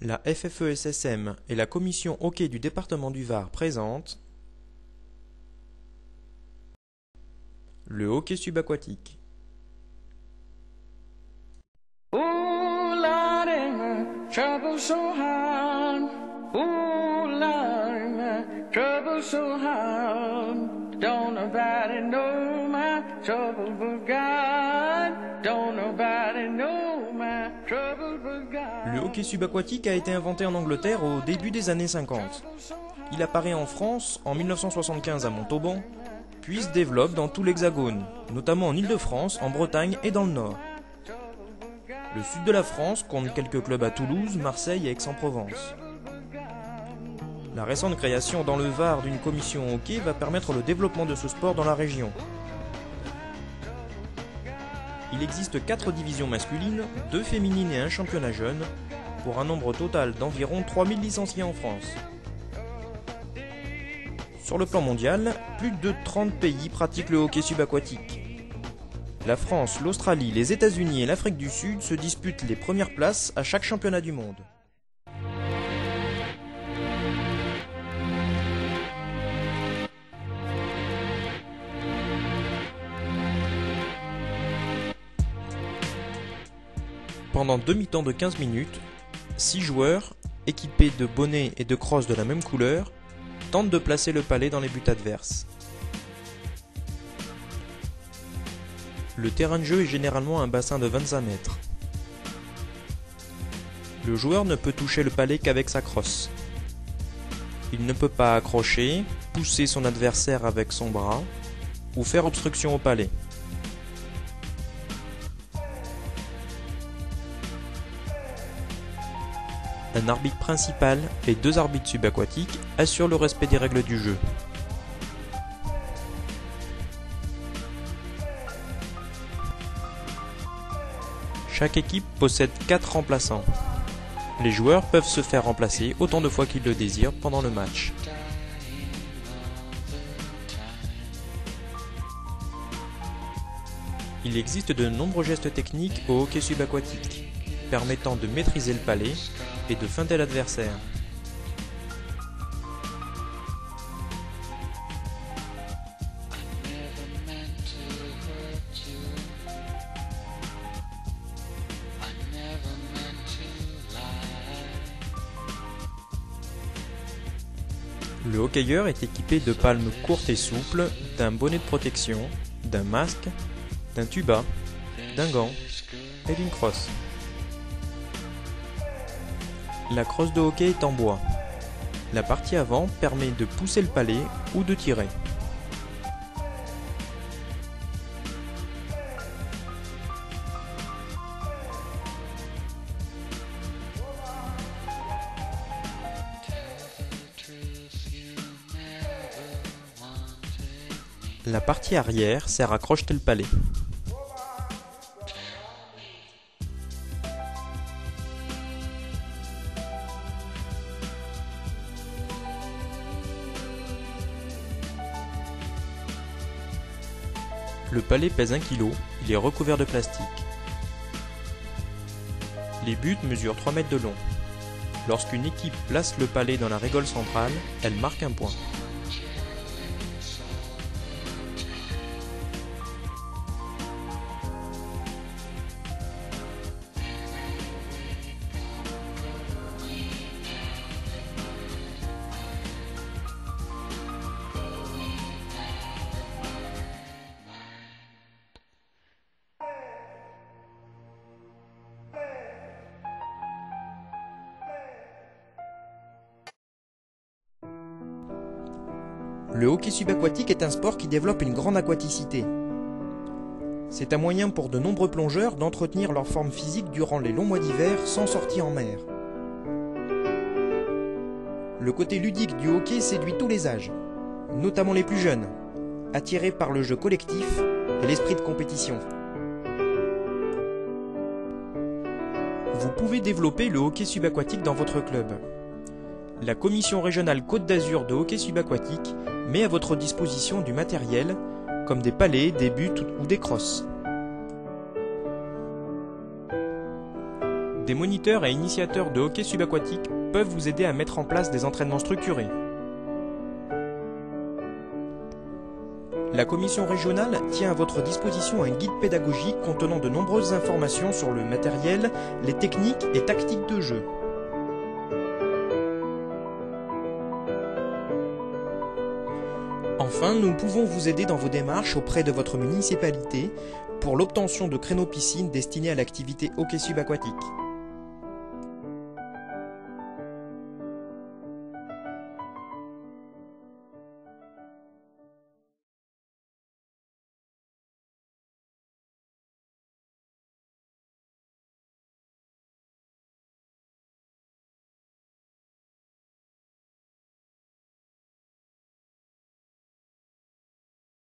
La FFESSM et la commission hockey du département du Var présentent le hockey subaquatique. Ooh, Lordy, my trouble so hard. Ooh, Lordy, my trouble so hard. Don't nobody know my trouble but God. Don't nobody know my trouble but God. Le hockey subaquatique a été inventé en Angleterre au début des années 50. Il apparaît en France en 1975 à Montauban, puis se développe dans tout l'Hexagone, notamment en Île-de-France, en Bretagne et dans le Nord. Le sud de la France compte quelques clubs à Toulouse, Marseille et Aix-en-Provence. La récente création dans le Var d'une commission hockey va permettre le développement de ce sport dans la région. Il existe 4 divisions masculines, 2 féminines et un championnat jeune, pour un nombre total d'environ 3000 licenciés en France. Sur le plan mondial, plus de 30 pays pratiquent le hockey subaquatique. La France, l'Australie, les États-Unis et l'Afrique du Sud se disputent les premières places à chaque championnat du monde. Pendant 2 mi-temps de 15 minutes, 6 joueurs, équipés de bonnets et de crosses de la même couleur, tentent de placer le palet dans les buts adverses. Le terrain de jeu est généralement un bassin de 25 mètres. Le joueur ne peut toucher le palet qu'avec sa crosse. Il ne peut pas accrocher, pousser son adversaire avec son bras ou faire obstruction au palet. Un arbitre principal et 2 arbitres subaquatiques assurent le respect des règles du jeu. Chaque équipe possède 4 remplaçants. Les joueurs peuvent se faire remplacer autant de fois qu'ils le désirent pendant le match. Il existe de nombreux gestes techniques au hockey subaquatique, permettant de maîtriser le palet et de feinter l'adversaire. Le hockeyeur est équipé de palmes courtes et souples, d'un bonnet de protection, d'un masque, d'un tuba, d'un gant et d'une crosse. La crosse de hockey est en bois. La partie avant permet de pousser le palet ou de tirer. La partie arrière sert à crocheter le palet. Le palet pèse 1 kg, il est recouvert de plastique. Les buts mesurent 3 mètres de long. Lorsqu'une équipe place le palet dans la régole centrale, elle marque un point. Le hockey subaquatique est un sport qui développe une grande aquaticité. C'est un moyen pour de nombreux plongeurs d'entretenir leur forme physique durant les longs mois d'hiver sans sortie en mer. Le côté ludique du hockey séduit tous les âges, notamment les plus jeunes, attirés par le jeu collectif et l'esprit de compétition. Vous pouvez développer le hockey subaquatique dans votre club. La Commission régionale Côte d'Azur de hockey subaquatique met à votre disposition du matériel, comme des palets, des buts ou des crosses. Des moniteurs et initiateurs de hockey subaquatique peuvent vous aider à mettre en place des entraînements structurés. La commission régionale tient à votre disposition un guide pédagogique contenant de nombreuses informations sur le matériel, les techniques et tactiques de jeu. Enfin, nous pouvons vous aider dans vos démarches auprès de votre municipalité pour l'obtention de créneaux piscines destinés à l'activité hockey subaquatique.